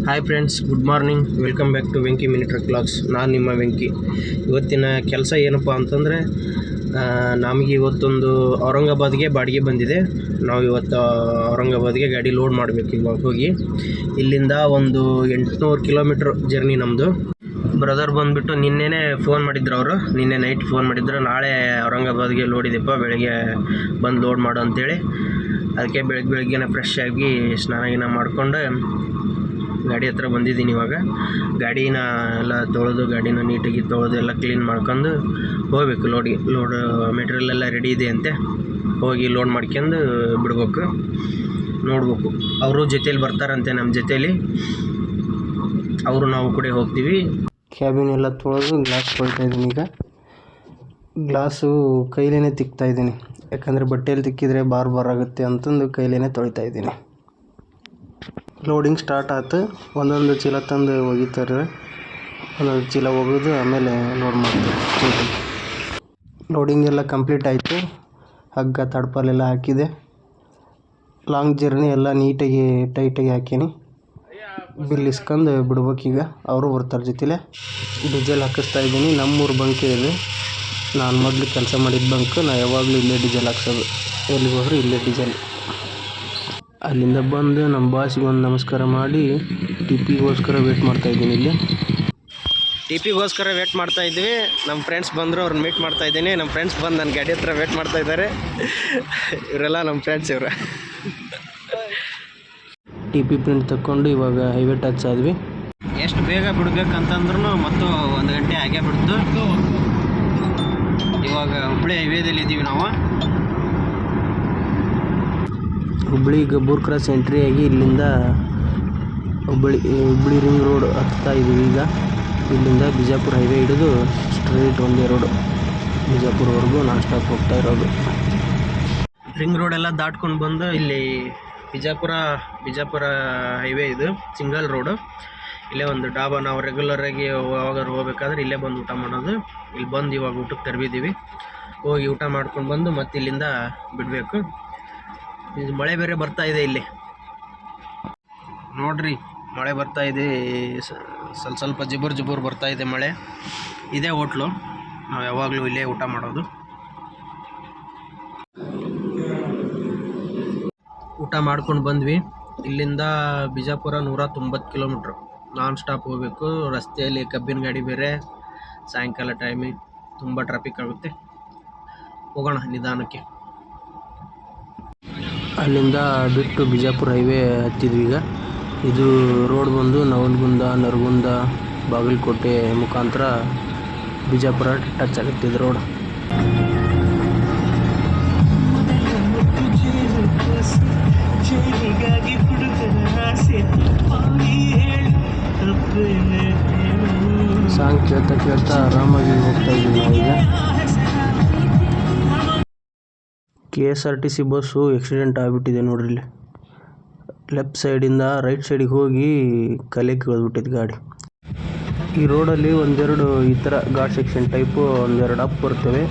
Hi friends, good morning. Welcome back to Venki mini truck vlogs. ನಾನು ನಿಮ್ಮ ವೆಂಕಿ. ಇವತ್ತಿನ ಕೆಲಸ ಏನಪ್ಪ ಅಂತಂದರೆ, ನಮಗೆ ಇವತ್ತೊಂದು ಔರಂಗಾಬಾದ್ಗೆ ಬಾಡಿಗೆ ಬಂದಿದೆ. ನಾವು ಇವತ್ತು ಔರಂಗಾಬಾದ್ಗೆ ಗಾಡಿ ಲೋಡ್ ಮಾಡಬೇಕು. ಇವಾಗ ಹೋಗಿ ಇಲ್ಲಿಂದ ಒಂದು 800 ಕಿಲೋಮೀಟ್ರ್ ಜರ್ನಿ ನಮ್ಮದು. ಬ್ರದರ್ ಬಂದುಬಿಟ್ಟು ನಿನ್ನೆನೇ ಫೋನ್ ಮಾಡಿದ್ರು. ಅವರು ನಿನ್ನೆ ನೈಟ್ ಫೋನ್ ಮಾಡಿದ್ರು, ನಾಳೆ ಔರಂಗಾಬಾದ್ಗೆ ಲೋಡ್ ಇದೆಯಪ್ಪ, ಬೆಳಗ್ಗೆ ಬಂದು ಲೋಡ್ ಮಾಡು ಅಂತೇಳಿ. ಅದಕ್ಕೆ ಬೆಳಗ್ಗೆನೇ ಫ್ರೆಶ್ ಆಗಿ ಸ್ನಾನ ಮಾಡಿಕೊಂಡು ಗಾಡಿ ಹತ್ರ ಬಂದಿದ್ದೀನಿ. ಇವಾಗ ಗಾಡಿನ ಎಲ್ಲ ತೊಳೆದು, ಗಾಡಿನ ನೀಟಾಗಿ ತೊಳೆದು ಎಲ್ಲ ಕ್ಲೀನ್ ಮಾಡ್ಕೊಂಡು ಹೋಗ್ಬೇಕು. ಲೋಡ್ ಮೆಟೀರಿಯಲ್ ಎಲ್ಲ ರೆಡಿ ಇದೆ ಅಂತೆ. ಹೋಗಿ ಲೋಡ್ ಮಾಡ್ಕೊಂಡು ಬಿಡ್ಬೇಕು. ನೋಡ್ಬೇಕು, ಅವರು ಜೊತೇಲಿ ಬರ್ತಾರಂತೆ. ನಮ್ಮ ಜೊತೇಲಿ ಅವರು ನಾವು ಕೂಡ ಹೋಗ್ತೀವಿ. ಕ್ಯಾಬಿನ್ ಎಲ್ಲ ತೊಳೆದು ಗ್ಲಾಸ್ ತೊಳಿತಾ ಇದ್ದೀನಿ. ಈಗ ಗ್ಲಾಸು ಕೈಲೇ ತಿಕ್ತಾ ಇದ್ದೀನಿ, ಯಾಕಂದರೆ ಬಟ್ಟೆಯಲ್ಲಿ ತಿಕ್ಕಿದರೆ ಬಾರ್ ಆಗುತ್ತೆ ಅಂತಂದು ಕೈಲೇ ತೊಳಿತಾ ಇದ್ದೀನಿ. ಲೋಡಿಂಗ್ ಸ್ಟಾರ್ಟ್ ಆಯ್ತು. ಒಂದೊಂದು ಚೀಲ ತಂದು ಒಗಿತಾರೆ. ಒಂದೊಂದು ಚೀಲ ಒಗೆದು ಆಮೇಲೆ ಲೋಡ್ ಮಾಡ್ತಾರೆ. ಲೋಡಿಂಗ್ ಎಲ್ಲ ಕಂಪ್ಲೀಟ್ ಆಯಿತು. ಹಗ್ಗ ತಡ್ಪಲೆಲ್ಲ ಹಾಕಿದೆ. ಲಾಂಗ್ ಜರ್ನಿ ಎಲ್ಲ ನೀಟಾಗಿ ಟೈಟಾಗಿ ಹಾಕೀನಿ. ಬಿಲ್ ಇಸ್ಕೊಂಡು ಬಿಡ್ಬೇಕೀಗ. ಅವರು ಬರ್ತಾರೆ ಜೊತೆಲೆ. ಡೀಸೆಲ್ ಹಾಕಿಸ್ತಾ ಇದ್ದೀನಿ. ನಮ್ಮೂರು ಬಂಕೆ ಇದೆ. ನಾನು ಮೊದಲು ಕೆಲಸ ಮಾಡಿದ ಬಂಕ್. ನಾನು ಯಾವಾಗಲೂ ಇಲ್ಲೇ ಡೀಸೆಲ್ ಹಾಕ್ಸೋದು. ಎಲ್ಲಿಗೆ ಹೋದರೂ ಇಲ್ಲೇ ಡೀಸೆಲ್. ಅಲ್ಲಿಂದ ಬಂದು ನಮ್ಮ ಬಾಸಿಗೆ ಒಂದು ನಮಸ್ಕಾರ ಮಾಡಿ ಟಿಪಿಗೋಸ್ಕರ ವೇಟ್ ಮಾಡ್ತಾಯಿದ್ದೀನಿ. ಇಲ್ಲಿ ಟಿಪಿಗೋಸ್ಕರ ವೇಟ್ ಮಾಡ್ತಾಯಿದ್ವಿ. ನಮ್ಮ ಫ್ರೆಂಡ್ಸ್ ಬಂದರು, ಅವ್ರನ್ನ ಮೀಟ್ ಮಾಡ್ತಾಯಿದ್ದೀನಿ. ನಮ್ಮ ಫ್ರೆಂಡ್ಸ್ ಬಂದು ನನ್ನ ಗಾಡಿ ಹತ್ರ ವೇಟ್ ಮಾಡ್ತಾಯಿದ್ದಾರೆ. ಇವರೆಲ್ಲ ನಮ್ಮ ಫ್ರೆಂಡ್ಸ್. ಇವರು ಟಿಪಿ ಪ್ರಿಂಟ್ ತಕ್ಕೊಂಡು ಇವಾಗ ಹೈವೇ ಟಚ್ ಆದ್ವಿ. ಎಷ್ಟು ಬೇಗ ಬಿಡ್ಬೇಕಂತಂದ್ರೂ ಮತ್ತು 1 ಗಂಟೆ ಆಗೇ ಬಿಡ್ತು. ಇವಾಗ ಹುಬ್ಬಳ್ಳಿ ಹೈವೇದಲ್ಲಿ ಇದ್ದೀವಿ ನಾವು. ಹುಬ್ಬಳ್ಳಿ ಗಬ್ಬೂರ್ ಕ್ರಾಸ್ ಎಂಟ್ರಿ ಆಗಿ ಇಲ್ಲಿಂದ ಹುಬ್ಬಳ್ಳಿ ರಿಂಗ್ ರೋಡ್ ಹತ್ತಾ ಇದ್ದೀವಿ. ಈಗ ಇಲ್ಲಿಂದ ಬಿಜಾಪುರ ಹೈವೇ ಹಿಡಿದು ಸ್ಟ್ರೈಟ್ ಒಂದೇ ರೋಡು ಬಿಜಾಪುರವರೆಗೂ ನಾನ್ ಸ್ಟಾಪ್ ಹೋಗ್ತಾ ಇರೋದು. ರಿಂಗ್ ರೋಡೆಲ್ಲ ದಾಟ್ಕೊಂಡು ಬಂದು ಇಲ್ಲಿ ಬಿಜಾಪುರ ಹೈವೇ ಇದು ಸಿಂಗಲ್ ರೋಡು. ಇಲ್ಲೇ ಒಂದು ಡಾಬಾ, ನಾವು ರೆಗ್ಯುಲರಾಗಿ ಯಾವಾಗಾದ್ರು ಹೋಗ್ಬೇಕಾದ್ರೆ ಇಲ್ಲೇ ಬಂದು ಊಟ ಮಾಡೋದು. ಇಲ್ಲಿ ಬಂದು ಇವಾಗ ಊಟಕ್ಕೆ ತರಬಿದ್ದೀವಿ. ಹೋಗಿ ಊಟ ಮಾಡ್ಕೊಂಡು ಬಂದು ಮತ್ತೆ ಇಲ್ಲಿಂದ ಬಿಡಬೇಕು. ಇದು ಮಳೆ ಬೇರೆ ಬರ್ತಾ ಇದೆ. ಇಲ್ಲಿ ನೋಡ್ರಿ, ಮಳೆ ಬರ್ತಾ ಇದೆ. ಸ್ವಲ್ಪ ಜುಬುರ್ ಬರ್ತಾ ಇದೆ ಮಳೆ. ಇದೇ ಹೋಟ್ಲು, ನಾವು ಯಾವಾಗಲೂ ಇಲ್ಲೇ ಊಟ ಮಾಡೋದು. ಊಟ ಮಾಡ್ಕೊಂಡು ಬಂದ್ವಿ. ಇಲ್ಲಿಂದ ಬಿಜಾಪುರ 190 ಕಿಲೋಮೀಟ್ರ್ ನಾನ್ ಸ್ಟಾಪ್ ಹೋಗಬೇಕು. ರಸ್ತೆಯಲ್ಲಿ ಕಬ್ಬಿನ ಗಾಡಿ ಬೇರೆ, ಸಾಯಂಕಾಲ ಟೈಮಿಗೆ ತುಂಬ ಟ್ರಾಫಿಕ್ ಆಗುತ್ತೆ. ಹೋಗೋಣ ನಿಧಾನಕ್ಕೆ. ಅಲ್ಲಿಂದ ಬಿಟ್ಟು ಬಿಜಾಪುರ ಹೈವೇ ಹತ್ತಿದ್ವಿ. ಈಗ ಇದು ರೋಡ್ ಬಂದು ನವಲಗುಂದ, ನರಗುಂದ, ಬಾಗಲಕೋಟೆ ಮುಖಾಂತರ ಬಿಜಾಪುರ ಟಚ್ ಆಗುತ್ತೆ ಇದು ರೋಡ್. ಸಾಂಗ್ ಕೇಳ್ತಾ ಆರಾಮಾಗಿ ಹೋಗ್ತಾ ಇದ್ದೀವಿ ನಾವೀಗ. KSRTC ಬಸ್ಸು ಆಕ್ಸಿಡೆಂಟ್ ಆಗಿಬಿಟ್ಟಿದೆ ನೋಡ್ರಿ. ಇಲ್ಲಿ ಲೆಫ್ಟ್ ಸೈಡಿಂದ ರೈಟ್ ಸೈಡಿಗೆ ಹೋಗಿ ಕಲೆಗೆ ಇಳಿದ್ಬಿಟ್ಟಿದೆ ಗಾಡಿ. ಈ ರೋಡಲ್ಲಿ ಒಂದೆರಡು ಈ ಥರ ಘಾಟ್ ಸೆಕ್ಷನ್ ಟೈಪು ಒಂದೆರಡು ಅಪ್ ಬರ್ತವೆ.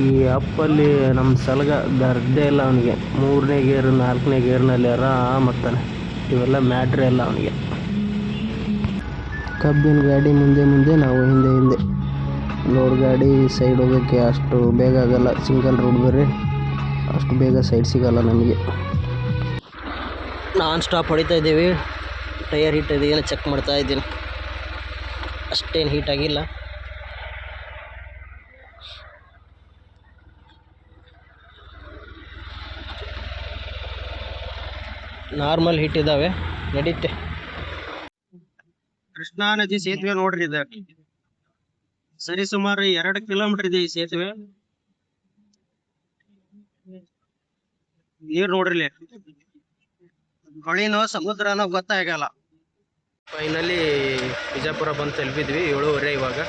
ಈ ಅಪ್ಪಲ್ಲಿ ನಮ್ಮ ಸಲಗ ಗರ್ದೆ ಇಲ್ಲ ಅವನಿಗೆ. 3ನೇ ಗೇರು 4ನೇ ಗೇರ್ನಲ್ಲಿ ಆರಾಮತ್ತಾನೆ. ಇವೆಲ್ಲ ಮ್ಯಾಟ್ರೆ ಇಲ್ಲ ಅವನಿಗೆ. ಕಬ್ಬಿನ ಗಾಡಿ ಮುಂದೆ, ನಾವು ಹಿಂದೆ. ಲೋಡ್ ಗಾಡಿ ಸೈಡ್ ಹೋಗೋಕ್ಕೆ ಅಷ್ಟು ಬೇಗ ಆಗಲ್ಲ. ಸಿಂಗಲ್ ರೋಡ್ ಬೇರೆ, ಅಷ್ಟು ಬೇಗ ಸೈಡ್ ಸಿಗಲ್ಲ ನಮಗೆ. ನಾನ್ ಸ್ಟಾಪ್ ಹೊಡಿತಾ ಇದ್ದೀವಿ. ಟೈರ್ ಹೀಟ್ ಇದೆಯಲ್ಲ ಚೆಕ್ ಮಾಡ್ತಾ ಇದ್ದೀನಿ. ಅಷ್ಟೇನು ಹೀಟ್ ಆಗಿಲ್ಲ. ನಾರ್ಮಲ್ ಹೀಟ್ ಇದ್ದಾವೆ, ನಡೀತೆ. ಕೃಷ್ಣಾ ನದಿ ಸೇತುವೆ ನೋಡ್ರಿ. ಇದೆ ಸರಿ ಸುಮಾರು 2 ಕಿಲೋಮೀಟರ್ ಇದೆ ಈ ಸೇತುವೆ. ನೀರು ನೋಡ್ರಿ, ಹೊಳಿನೋ ಸಮುದ್ರನೋ ಗೊತ್ತಾಗಲ್ಲ. ಫೈನಲಿ ಬಿಜಾಪುರ ಬಂದು ತಲುಪಿದ್ವಿ. 7:30 ಇವಾಗ.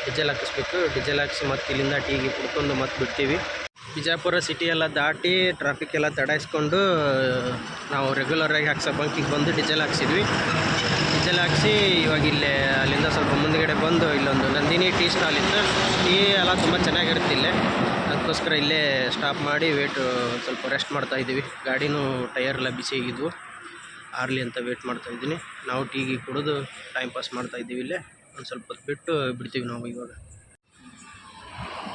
ಡೀಸೆಲ್ ಹಾಕಿಸ್ಬೇಕು. ಡೀಸೆಲ್ ಹಾಕಿಸಿ ಮತ್ತೆ ಇಲ್ಲಿಂದ ಟೀಗೆ ಕುಡ್ಕೊಂಡು ಮತ್ತೆ ಬಿಡ್ತೀವಿ. ಬಿಜಾಪುರ ಸಿಟಿ ಎಲ್ಲ ದಾಟಿ ಟ್ರಾಫಿಕ್ ಎಲ್ಲ ತಡಾಯಿಸ್ಕೊಂಡು ನಾವು ರೆಗ್ಯುಲರಾಗಿ ಹಾಕ್ಸೋ ಬಂಕಿಗೆ ಬಂದು ಡೀಸೆಲ್ ಹಾಕ್ಸಿದ್ವಿ. ಡೀಸೆಲ್ ಹಾಕಿಸಿ ಇವಾಗ ಇಲ್ಲೇ ಅಲ್ಲಿಂದ ಸ್ವಲ್ಪ ಮುಂದುಗಡೆ ಬಂದು ಇಲ್ಲೊಂದು ನಂದಿನಿ ಟೀ ಸ್ಟಾಲ್ ಇತ್ತು. ಟೀ ಎಲ್ಲ ತುಂಬ ಚೆನ್ನಾಗಿರುತ್ತೆ ಇಲ್ಲೇ. ಅದಕ್ಕೋಸ್ಕರ ಇಲ್ಲೇ ಸ್ಟಾಪ್ ಮಾಡಿ ಸ್ವಲ್ಪ ರೆಸ್ಟ್ ಮಾಡ್ತಾಯಿದ್ದೀವಿ. ಗಾಡಿನೂ ಟೈರ್ ಎಲ್ಲ ಬಿಸಿ ಆಗಿದ್ವು. ಆರಲಿ ಅಂತ ವೇಟ್ ಮಾಡ್ತಾಯಿದ್ದೀನಿ. ನಾವು ಟೀಗೆ ಕುಡಿದು ಟೈಮ್ ಪಾಸ್ ಮಾಡ್ತಾಯಿದ್ದೀವಿ. ಇಲ್ಲೇ ಒಂದು ಸ್ವಲ್ಪ ಹೊತ್ತು ಬಿಟ್ಟು ಬಿಡ್ತೀವಿ ನಾವು. ಇವಾಗ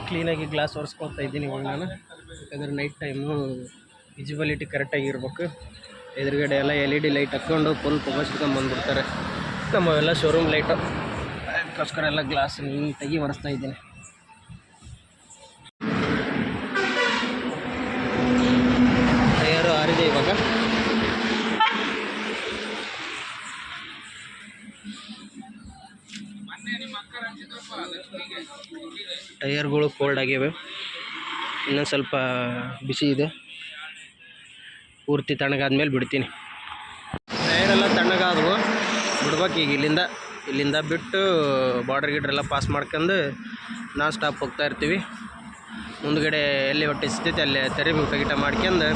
ಕ್ಲೀನಾಗಿ ಗ್ಲಾಸ್ ಒರೆಸ್ಕೊಳ್ತಾ ಇದ್ದೀನಿ ಇವಾಗ ನಾನು. ಯಾಕಂದರೆ ನೈಟ್ ಟೈಮು ವಿಸಿಬಿಲಿಟಿ ಕರೆಕ್ಟಾಗಿರ್ಬೇಕು. ಎದುರುಗಡೆ ಎಲ್ಲ LED ಲೈಟ್ ಹಾಕ್ಕೊಂಡು ಫುಲ್ ಪೊಗಸ್ಕೊಂಡು ಬಂದುಬಿಡ್ತಾರೆ ನಮ್ಮವೆಲ್ಲ ಶೋರೂಮ್ ಲೈಟು. ಅದಕ್ಕೋಸ್ಕರ ಎಲ್ಲ ಗ್ಲಾಸ್ ನೀಟಾಗಿ ಒರೆಸ್ತಾ ಇದ್ದೀನಿ. ಟಯರು ಆರಿದೆ ಇವಾಗ. ಟಯರ್ಗಳು ಕೋಲ್ಡ್ ಆಗಿವೆ, ಇನ್ನೊಂದು ಸ್ವಲ್ಪ ಬಿಸಿ ಇದೆ. ಪೂರ್ತಿ ತಣ್ಣಗಾದ್ಮೇಲೆ ಬಿಡ್ತೀನಿ. ಟಯರೆಲ್ಲ ತಣ್ಣಗಾದವು, ಬಿಡ್ಬೇಕು ಈಗ. ಇಲ್ಲಿಂದ ಬಿಟ್ಟು ಬಾರ್ಡರ್ ಗಿಡ್ರೆಲ್ಲ ಪಾಸ್ ಮಾಡ್ಕೊಂಡು ನಾನ್ ಸ್ಟಾಪ್ ಹೋಗ್ತಾ ಇರ್ತೀವಿ. ಮುಂದ್ಗಡೆ ಎಲ್ಲಿ ಹೊಟ್ಟೆ ಸಿಗ್ತೈತೆ ಅಲ್ಲೇ ತೆರೆ ಊಟ ಗೀಟ ಮಾಡ್ಕೊಂಡು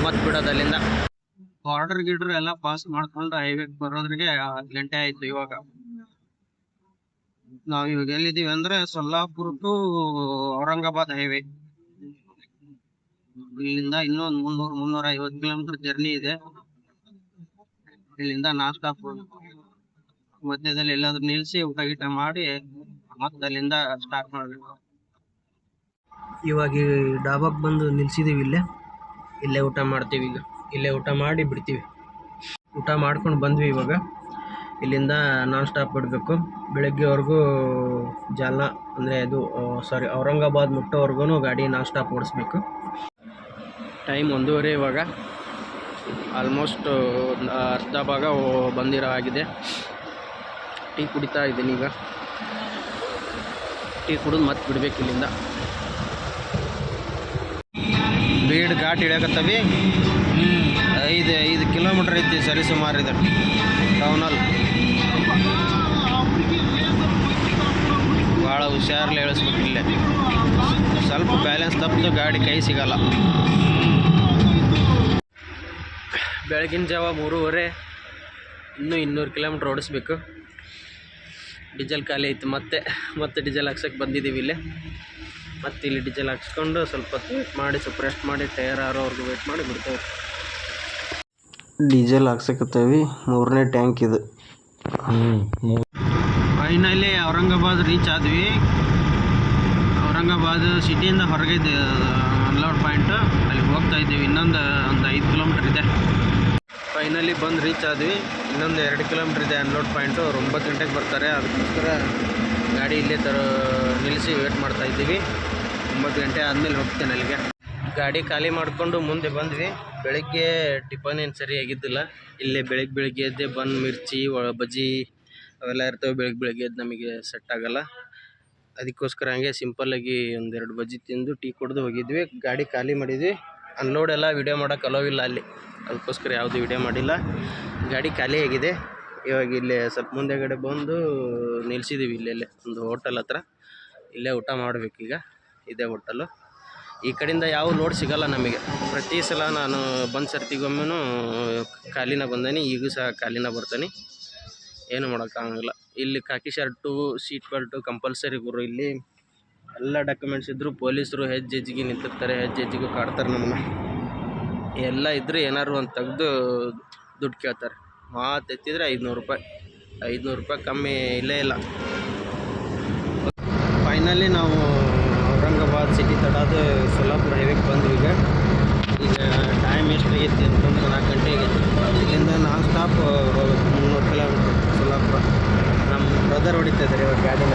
ಮತ್ತೆ ಬಿಡೋದು ಅಲ್ಲಿಂದ. ಬಾರ್ಡರ್ ಗಿಡ್ರು ಎಲ್ಲ ಪಾಸ್ ಮಾಡ್ಕೊಂಡು ಹೈವೇಗೆ ಬರೋದ್ರಿಗೆ 10 ಗಂಟೆ ಆಯಿತು. ಇವಾಗ ನಾವು ಇವಾಗ ಎಲ್ಲಿದ್ದೀವಿ ಅಂದರೆ ಸೊಲ್ಲಾಪುರ ಟು ಔರಂಗಾಬಾದ್ ಹೈವೇ. ಇಲ್ಲಿಂದ ಇನ್ನೊಂದು 300-350 ಕಿಲೋಮೀಟರ್ ಜರ್ನಿ ಇದೆ. ಇಲ್ಲಿಂದ ನಾನ್ ಸ್ಟಾಪ್ ಮಧ್ಯದಲ್ಲಿ ಎಲ್ಲಾದ್ರೂ ನಿಲ್ಲಿಸಿ ಊಟ ಗೀಟ ಮಾಡಿ ಮತ್ತೆ ಅಲ್ಲಿಂದ ಸ್ಟಾರ್ಟ್ ಮಾಡಬೇಕು. ಇವಾಗ ಡಾಬಾಕ್ಕೆ ಬಂದು ನಿಲ್ಸಿದ್ದೀವಿ. ಇಲ್ಲೇ ಊಟ ಮಾಡ್ತೀವಿ. ಈಗ ಇಲ್ಲೇ ಊಟ ಮಾಡಿ ಬಿಡ್ತೀವಿ. ಊಟ ಮಾಡ್ಕೊಂಡು ಬಂದ್ವಿ. ಇವಾಗ ಇಲ್ಲಿಂದ ನಾನ್ ಸ್ಟಾಪ್ ಬಿಡಬೇಕು. ಬೆಳಗ್ಗೆವರೆಗೂ ಜಾಲ್ನಾ ಅಂದರೆ ಔರಂಗಾಬಾದ್ ಮುಟ್ಟೋವರೆಗೂ ಗಾಡಿ ನಾನ್ ಸ್ಟಾಪ್ ಓಡಿಸ್ಬೇಕು. ಟೈಮ್ 1:30 ಇವಾಗ. ಆಲ್ಮೋಸ್ಟ್ ಅರ್ಧ ಭಾಗ ಬಂದಿರೋ ಆಗಿದೆ. ಟೀ ಕುಡಿತಾ ಇದ್ದೀನಿ ಈಗ. ಟೀ ಕುಡಿದು ಮತ್ತೆ ಬಿಡ್ಬೇಕು ಇಲ್ಲಿಂದ. ಬೀಡ್ ಘಾಟ್ ಇಳಿಯಕತ್ತವಿ. 5 ಕಿಲೋಮೀಟ್ರ್ ಐತಿ ಸರಿ ಸುಮಾರು. ಇದೆ ಟೌನಲ್ಲಿ. ಭಾಳ ಹುಷಾರಲ್ಲಿ ಇಳಿಸ್ಬೇಕು. ಇಲ್ಲೇ ಸ್ವಲ್ಪ ಬ್ಯಾಲೆನ್ಸ್ ತಪ್ಪಿತು ಗಾಡಿ ಕೈ ಸಿಗಲ್ಲ. ಬೆಳಗಿನ ಜಾವ 3:30. ಇನ್ನೂ 200 ಕಿಲೋಮೀಟ್ರ್ ಓಡಿಸ್ಬೇಕು. ಡೀಸೆಲ್ ಖಾಲಿ ಐತೆ. ಮತ್ತೆ ಡೀಸೆಲ್ ಹಾಕ್ಸೋಕ್ಕೆ ಬಂದಿದ್ದೀವಿ ಇಲ್ಲೇ. ಮತ್ತೆ ಇಲ್ಲಿ ಡೀಸೆಲ್ ಹಾಕ್ಸ್ಕೊಂಡು ಸ್ವಲ್ಪ ಹೊತ್ತು ವೇಟ್ ಮಾಡಿ, ಸ್ವಲ್ಪ ರೆಸ್ಟ್ ಮಾಡಿ, ಟಯರ್ ಆರೋವರೆಗೂ ವೇಟ್ ಮಾಡಿ ಬಿಡ್ತೇವೆ. ಡೀಸೆಲ್ ಹಾಕ್ಸಕತ್ತೇವಿ. 3ನೇ ಟ್ಯಾಂಕ್ ಇದು. ಫೈನಲಿ ಔರಂಗಾಬಾದ್ ರೀಚ್ ಆದ್ವಿ. ಔರಂಗಾಬಾದ್ ಸಿಟಿಯಿಂದ ಹೊರಗಿದೆ ಅನ್ಲೋಡ್ ಪಾಯಿಂಟ್. ಅಲ್ಲಿ ಹೋಗ್ತಾ ಇದ್ದೀವಿ. ಒಂದು 5 ಕಿಲೋಮೀಟ್ರ್ ಇದೆ. ಫೈನಲಿ ಬಂದು ರೀಚ್ ಆದ್ವಿ. ಇನ್ನೊಂದು 2 ಕಿಲೋಮೀಟ್ರ್ ಇದೆ ಅನ್ಲೋಡ್ ಪಾಯಿಂಟು. 9 ಗಂಟೆಗೆ ಬರ್ತಾರೆ. ಅದಕ್ಕೋಸ್ಕರ ಗಾಡಿ ಇಲ್ಲೇ ನಿಲ್ಲಿಸಿ ವೇಟ್ ಮಾಡ್ತಾ ಇದ್ದೀವಿ. 9 ಗಂಟೆ ಆದಮೇಲೆ ಹೋಗ್ತೇನೆ ಅಲ್ಲಿಗೆ. ಗಾಡಿ ಖಾಲಿ ಮಾಡಿಕೊಂಡು ಮುಂದೆ ಬಂದ್ವಿ. ಬೆಳಗ್ಗೆ ಟಿಫನ್ ಏನು ಸರಿಯಾಗಿದ್ದಿಲ್ಲ. ಇಲ್ಲೇ ಬೆಳಗ್ಗೆ ಎದ್ದೆ ಬನ್, ಮಿರ್ಚಿ, ಬಜ್ಜಿ ಅವೆಲ್ಲ ಇರ್ತವೆ. ಬೆಳಗ್ಗೆ ಎದ್ದು ನಮಗೆ ಸೆಟ್ ಆಗೋಲ್ಲ. ಅದಕ್ಕೋಸ್ಕರ ಹಂಗೆ ಸಿಂಪಲ್ಲಾಗಿ 1-2 ಬಜ್ಜಿ ತಿಂದು ಟೀ ಕುಡಿದು ಹೋಗಿದ್ವಿ. ಗಾಡಿ ಖಾಲಿ ಮಾಡಿದ್ವಿ. ಅನ್ಲೋಡ್ ಎಲ್ಲ ವೀಡಿಯೋ ಮಾಡೋಕೆ ಅಲೋವಿಲ್ಲ ಅಲ್ಲಿ. ಅದಕ್ಕೋಸ್ಕರ ಯಾವುದು ವೀಡಿಯೋ ಮಾಡಿಲ್ಲ. ಗಾಡಿ ಖಾಲಿ ಆಗಿದೆ. ಇವಾಗ ಇಲ್ಲೇ ಸ್ವಲ್ಪ ಮುಂದೆಗಡೆ ಬಂದು ನಿಲ್ಸಿದ್ದೀವಿ. ಇಲ್ಲೆಲ್ಲೇ ಒಂದು ಹೋಟೆಲ್ ಹತ್ರ. ಇಲ್ಲೇ ಊಟ ಮಾಡಬೇಕೀಗ. ಇದೇ ಹೋಟೆಲು. ಈ ಕಡೆಯಿಂದ ಯಾವ ಲೋಡ್ ಸಿಗೋಲ್ಲ ನಮಗೆ. ಪ್ರತಿ ಸಲ ನಾನು ಬಂದು ಸರ್ತಿಗೊಮ್ಮೆನೂ ಖಾಲಿನ ಬಂದೇನಿ. ಈಗೂ ಸಹ ಖಾಲಿನ ಬರ್ತಾನೆ. ಏನು ಮಾಡೋಕ್ಕಾಗಲ್ಲ. ಇಲ್ಲಿ ಖಾಕಿ ಶರ್ಟು, ಸೀಟ್ ಬೆಲ್ಟು ಕಂಪಲ್ಸರಿ ಗುರು. ಇಲ್ಲಿ ಎಲ್ಲ ಡಾಕ್ಯುಮೆಂಟ್ಸ್ ಇದ್ದರೂ ಪೊಲೀಸರು ಹೆಜ್ಜೆಜ್ಜಿಗೆ ನಿಂತಿರ್ತಾರೆ. ಹೆಜ್ಜೆಜ್ಜಿಗೂ ಕಾಡ್ತಾರೆ ನಮ್ಮನ್ನು. ಎಲ್ಲ ಇದ್ದರೆ ಏನಾದ್ರು ಒಂದು ತೆಗೆದು ದುಡ್ಡು ಕೇಳ್ತಾರೆ. ಮಾತು ಎತ್ತಿದ್ರೆ 500 ರೂಪಾಯಿ. 500 ರೂಪಾಯಿ ಕಮ್ಮಿ ಇಲ್ಲೇ ಇಲ್ಲ. ಫೈನಲಿ ನಾವು ಔರಂಗಾಬಾದ್ ಸಿಟಿ ತಡಾದ ಸೊಲ್ಲಾಪುರ ಹೈವೇಗೆ ಬಂದ್ವಿ. ಈಗ ಟೈಮ್ ಎಷ್ಟಾಗೈತಿ ಅಂತಂದ್ರೆ 4 ಗಂಟೆ ಆಗೈತಿ. ಇಲ್ಲಿಂದ ನಾನ್ ಸ್ಟಾಪ್ ಹೋಗ್ಬೇಕು 300 ಕಿಲೋಮೀಟ್ರ್ ಸೊಲ್ಲಾಪುರ. ನಮ್ಮ ಬ್ರದರ್ ಹೊಡಿತಾ ಇದ್ದಾರೆ ಇವಾಗ ಗಾಡಿನ.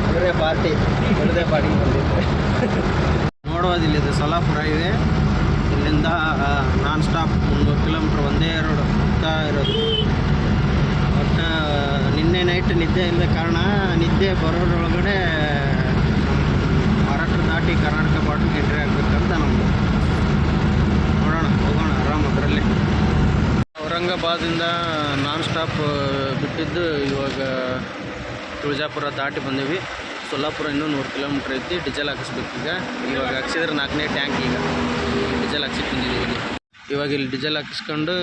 ಅಂದರೆ ಪಾರ್ಟಿ ಹೊಡೆದೇ ಪಾರ್ಟಿಗೆ ಬಂದಿದ್ದೆ. ನೋಡೋದಿಲ್ಲಿದೆ ಸೊಲ್ಲಾಪುರ ಹೈವೇ. ಇಲ್ಲಿಂದ ನಾನ್ ಸ್ಟಾಪ್ 300 ಕಿಲೋಮೀಟ್ರ್ ಒಂದೇ ರೋಡ್ ಹೋಗ್ತಾ ಇರೋದು. ಒಟ್ಟು ನಿನ್ನೆ ನೈಟ್ ನಿದ್ದೆ ಇಲ್ಲದ ಕಾರಣ ನಿದ್ದೆ ಬರೋದ್ರೊಳಗಡೆ ಮಹಾರಾಷ್ಟ್ರ ದಾಟಿ ಕರ್ನಾಟಕ ಬಾರ್ಡ್ರಿಗೆ ಎಂಟ್ರಿ ಆಗಬೇಕಂತ ನಮ್ಮದು. ನೋಡೋಣ, ಹೋಗೋಣ ಆರಾಮ್ ಅದರಲ್ಲಿ. ಔರಂಗಾಬಾದಿಂದ ನಾನ್ ಸ್ಟಾಪ್ ಬಿಟ್ಟಿದ್ದು ಇವಾಗ ತುಳಜಾಪುರ ದಾಟಿ ಬಂದೀವಿ. ಸೊಲ್ಲಾಪುರ ಇನ್ನೂ 100 ಕಿಲೋಮೀಟ್ರ್ ಐತಿ. ಡೀಸೆಲ್ ಹಾಕಿಸ್ಬೇಕು ಈಗ. ಇವಾಗ ಹಾಕ್ಸಿದ್ರೆ 4ನೇ ಟ್ಯಾಂಕ್. ಈಗ ಡೀಸೆಲ್ ಹಾಕ್ಸಿ ಬಂದಿದ್ದೀವಿ. ಇವಾಗ ಇಲ್ಲಿ ಡೀಸೆಲ್ ಹಾಕಿಸ್ಕೊಂಡು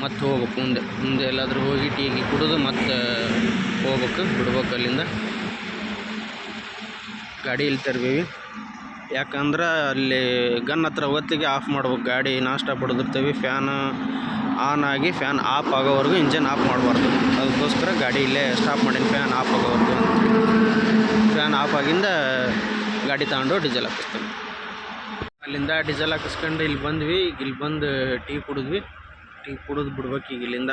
ಮತ್ತೆ ಹೋಗ್ಬೇಕು. ಮುಂದೆ ಎಲ್ಲಾದರೂ ಹೋಗಿ ಟೀಗೆ ಕುಡಿದು ಮತ್ತೆ ಹೋಗ್ಬೇಕು, ಬಿಡ್ಬೇಕು ಅಲ್ಲಿಂದ. ಗಾಡಿ ಇಲ್ಲಿ ತರ್ತೀವಿ. ಯಾಕಂದ್ರೆ ಅಲ್ಲಿ ಗನ್ ಹತ್ರ ಹೊತ್ತಿಗೆ ಆಫ್ ಮಾಡ್ಬೇಕು. ಗಾಡಿ ನಾನ್ ಸ್ಟಾಪ್ ಹೊಡೆದಿರ್ತೀವಿ, ಫ್ಯಾನ್ ಆನ್ ಆಗಿ ಫ್ಯಾನ್ ಆಫ್ ಆಗೋವರೆಗೂ ಇಂಜನ್ ಆಫ್ ಮಾಡಬಾರ್ದು. ಅದಕ್ಕೋಸ್ಕರ ಗಾಡಿ ಇಲ್ಲೇ ಸ್ಟಾಪ್ ಮಾಡೀನಿ ಫ್ಯಾನ್ ಆಫ್ ಆಗೋವರೆಗೂ. ಫ್ಯಾನ್ ಆಫ್ ಆಗಿಂದ ಗಾಡಿ ತಗೊಂಡು ಡೀಸೆಲ್ ಹಾಕಿಸ್ತೀವಿ. ಅಲ್ಲಿಂದ ಡೀಸೆಲ್ ಹಾಕಿಸ್ಕೊಂಡು ಇಲ್ಲಿ ಬಂದ್ವಿ. ಇಲ್ಲಿ ಬಂದು ಟೀ ಕುಡಿದ್ವಿ. ಟೀ ಕುಡಿದು ಬಿಡ್ಬೇಕು. ಈಗ ಇಲ್ಲಿಂದ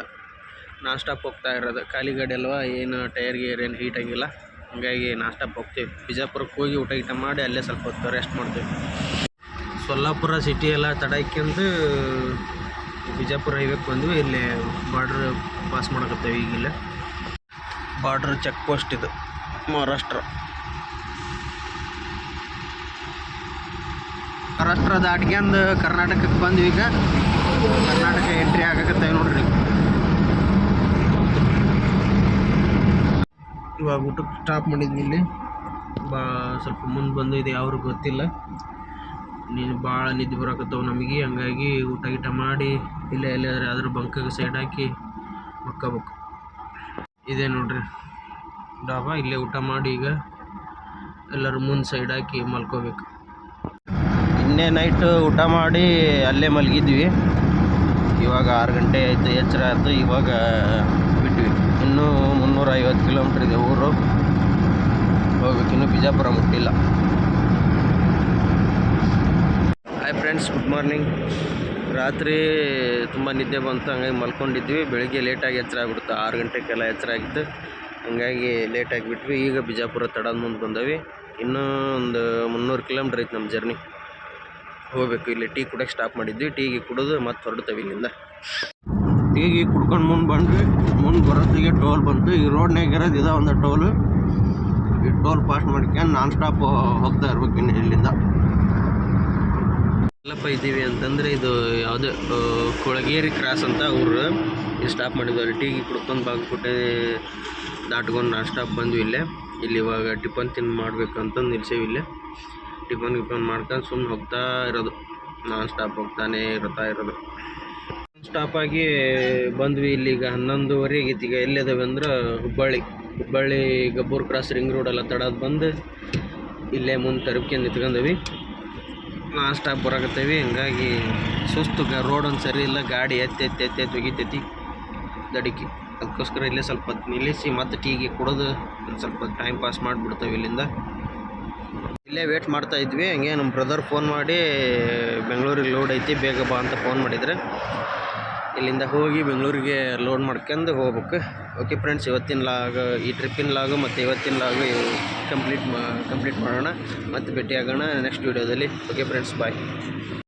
ನಾನ್ ಸ್ಟಾಪ್ ಹೋಗ್ತಾ ಇರೋದು. ಖಾಲಿ ಗಾಡಿ ಅಲ್ವಾ, ಏನು ಟೈರ್ ಗೀರ್ ಏನು ಹೀಟ್ ಆಗಿಲ್ಲ, ಹಂಗಾಗಿ ನಾನ್ ಸ್ಟಾಪ್ ಹೋಗ್ತೀವಿ. ಬಿಜಾಪುರಕ್ಕೆ ಹೋಗಿ ಊಟ ಗೀಟ ಮಾಡಿ ಅಲ್ಲೇ ಸ್ವಲ್ಪ ಹೊತ್ತು ರೆಸ್ಟ್ ಮಾಡ್ತೀವಿ. ಸೊಲ್ಲಾಪುರ ಸಿಟಿ ಎಲ್ಲ ತಡಾಕ್ಯಂದು ಬಿಜಾಪುರ ಹೈವೇಗೆ ಬಂದ್ವಿ. ಇಲ್ಲಿ ಬಾರ್ಡ್ರ್ ಪಾಸ್ ಮಾಡಕತ್ತೇವೆ. ಈಗಿಲ್ಲ ಬಾರ್ಡ್ರ್ ಚೆಕ್ ಪೋಸ್ಟ್ ಇದು ಮಹಾರಾಷ್ಟ್ರ ದಾಟ್ಕ್ಯಂದು ಕರ್ನಾಟಕಕ್ಕೆ ಬಂದ್ವಿ. ಈಗ ಕರ್ನಾಟಕ ಎಂಟ್ರಿ ಆಗಕತ್ತೇವೆ ನೋಡ್ರಿ. ಇವಾಗ ಊಟಕ್ಕೆ ಸ್ಟಾಪ್ ಮಾಡಿದ್ವಿ. ಇಲ್ಲಿ ಸ್ವಲ್ಪ ಮುಂದೆ ಬಂದು ಇದು ಯಾವ್ರಿಗೆ ಗೊತ್ತಿಲ್ಲ. ನೀನು ಭಾಳ ನಿದ್ದೆ ಬರಕತ್ತವ ನಮಗೆ, ಹಂಗಾಗಿ ಊಟ ಗೀಟ ಮಾಡಿ ಇಲ್ಲೇ ಎಲ್ಲಾದ್ರೆ ಅದ್ರ ಬಂಕಿಗೆ ಸೈಡ್ ಹಾಕಿ ಮಕ್ಕೋಬೇಕು. ಇದೇ ನೋಡ್ರಿ ಡಾಬಾ. ಇಲ್ಲೇ ಊಟ ಮಾಡಿ ಈಗ ಎಲ್ಲರೂ ಮುಂದೆ ಸೈಡ್ ಹಾಕಿ ಮಲ್ಕೋಬೇಕು. ಇನ್ನೇ ನೈಟ್ ಊಟ ಮಾಡಿ ಅಲ್ಲೇ ಮಲಗಿದ್ವಿ. ಇವಾಗ 6 ಗಂಟೆ ಆಯಿತು, ಎಚ್ಚರ ಆಯಿತು. ಇವಾಗ ಬಿಟ್ವಿ. ಇನ್ನೂ 350 ಕಿಲೋಮೀಟ್ರ್ ಇದೆ ಊರು ಹೋಗ್ಬೇಕು. ಇನ್ನೂ ಬಿಜಾಪುರ ಮುಟ್ಟಿಲ್ಲ. Hi friends, good morning. ರಾತ್ರಿ ತುಂಬ ನಿದ್ದೆ ಬಂತು, ಹಂಗಾಗಿ ಮಲ್ಕೊಂಡಿದ್ವಿ. ಬೆಳಗ್ಗೆ ಲೇಟಾಗಿ ಎಚ್ಚರ ಆಗ್ಬಿಡ್ತು. 6 ಗಂಟೆಗೆಲ್ಲ ಎಚ್ಚರ ಆಗಿತ್ತು, ಹಂಗಾಗಿ ಲೇಟಾಗಿ ಬಿಟ್ವಿ. ಈಗ ಬಿಜಾಪುರ ತಡದ ಮುಂದೆ ಬಂದವಿ. ಇನ್ನೂ ಒಂದು 300 ಕಿಲೋಮೀಟ್ರ್ ಐತೆ ನಮ್ಮ ಜರ್ನಿ, ಹೋಗ್ಬೇಕು. ಇಲ್ಲಿ ಟೀ ಕುಡಿಯೋಕ್ಕೆ ಸ್ಟಾಪ್ ಮಾಡಿದ್ವಿ. ಟೀಗೆ ಕುಡಿದು ಮತ್ತೆ ಹೊರಡ್ತೇವೆ ಇಲ್ಲಿಂದ. ಟೀಗೆ ಕುಡ್ಕೊಂಡು ಮುಂದೆ ಬಂದ್ವಿ. ಮುಂದೆ ಬರೋತ್ತಿಗೆ ಟೋಲ್ ಬಂತು. ಈ ರೋಡ್ನಾಗ ಇರೋದು ಇದ ಒಂದು ಟೋಲು. ಈ ಟೋಲ್ ಪಾಸ್ ಮಾಡ್ಕೊಂಡು ನಾನ್ ಸ್ಟಾಪ್ ಹೋಗ್ತಾ ಇರ್ಬೇಕು. ಇನ್ನು ಇಲ್ಲಿಂದ ಎಲ್ಲಪ್ಪ ಇದ್ದೀವಿ ಅಂತಂದರೆ ಇದು ಯಾವುದೇ ಕೊಳಗೇರಿ ಕ್ರಾಸ್ ಅಂತ ಊರು. ಇಲ್ಲಿ ಸ್ಟಾಪ್ ಮಾಡಿದ್ವಿ. ಅಲ್ಲಿ ಟೀಗೆ ಕುಡ್ಕೊಂಡು ಬಾಗ್ಬಿಟ್ಟೆ ದಾಟ್ಕೊಂಡು ನಾನ್ ಸ್ಟಾಪ್ ಬಂದ್ವಿ ಇಲ್ಲೇ. ಇಲ್ಲಿ ಇವಾಗ ಟಿಫನ್ ತಿಂದು ಮಾಡಬೇಕು ಅಂತಂದು ನಿಲ್ಸೇವಿ. ಇಲ್ಲೇ ಟಿಫನ್ ಮಾಡ್ಕೊಂಡು ಸುಮ್ಮನೆ ಹೋಗ್ತಾ ಇರೋದು. ನಾನ್ ಸ್ಟಾಪ್ ಹೋಗ್ತಾನೆ ಇರೋದು. ಸ್ಟಾಪಾಗಿ ಬಂದ್ವಿ. ಇಲ್ಲಿಗ 11:30 ಆಗೈತಿ. ಈಗ ಎಲ್ಲಿದ್ದಾವೆ ಅಂದ್ರೆ Hubballi Gabbur cross ring road ಎಲ್ಲ ತಡೋದು ಬಂದು ಇಲ್ಲೇ ಮುಂದೆ ತರಬ್ಕೊಂಡು ನಿಂತ್ಕೊಂಡವಿ. Non stop ಬರಾಕತ್ತೇವಿ. ಹಂಗಾಗಿ ಸುಸ್ತು, ರೋಡ್ ಒಂದು ಸರಿ ಇಲ್ಲ, ಗಾಡಿ ಎತ್ತಿ ಒಗಿತೈತಿ ದಡಿಕೆ. ಅದಕ್ಕೋಸ್ಕರ ಇಲ್ಲೇ ಸ್ವಲ್ಪ ಹೊತ್ತು ನಿಲ್ಲಿಸಿ ಮತ್ತೆ ಟೀಗೆ ಕುಡಿದು ಒಂದು ಸ್ವಲ್ಪ ಟೈಮ್ ಪಾಸ್ ಮಾಡಿಬಿಡ್ತೇವೆ. ಇಲ್ಲಿಂದ ಇಲ್ಲೇ ವೇಟ್ ಮಾಡ್ತಾ ಇದ್ವಿ. ಹಂಗೆ ನಮ್ಮ ಬ್ರದರ್ ಫೋನ್ ಮಾಡಿ ಬೆಂಗಳೂರಿಗೆ ಲೋಡ್ ಐತಿ ಬೇಗ ಬಾ ಅಂತ ಫೋನ್ ಮಾಡಿದರೆ ಇಲ್ಲಿಂದ ಹೋಗಿ ಬೆಂಗಳೂರಿಗೆ ಲೋಡ್ ಮಾಡ್ಕೊಂಡು ಹೋಗ್ಬೇಕು. ಓಕೆ ಫ್ರೆಂಡ್ಸ್, ಇವತ್ತಿನ ಲಾಗ್, ಈ ಟ್ರಿಪ್ಪಿನ ಲಾಗು ಮತ್ತು ಇವತ್ತಿನ ಲಾಗು ಕಂಪ್ಲೀಟ್ ಮಾಡೋಣ. ಮತ್ತೆ ಭೇಟಿ ಆಗೋಣ ನೆಕ್ಸ್ಟ್ ವೀಡಿಯೋದಲ್ಲಿ. ಓಕೆ ಫ್ರೆಂಡ್ಸ್, ಬಾಯ್.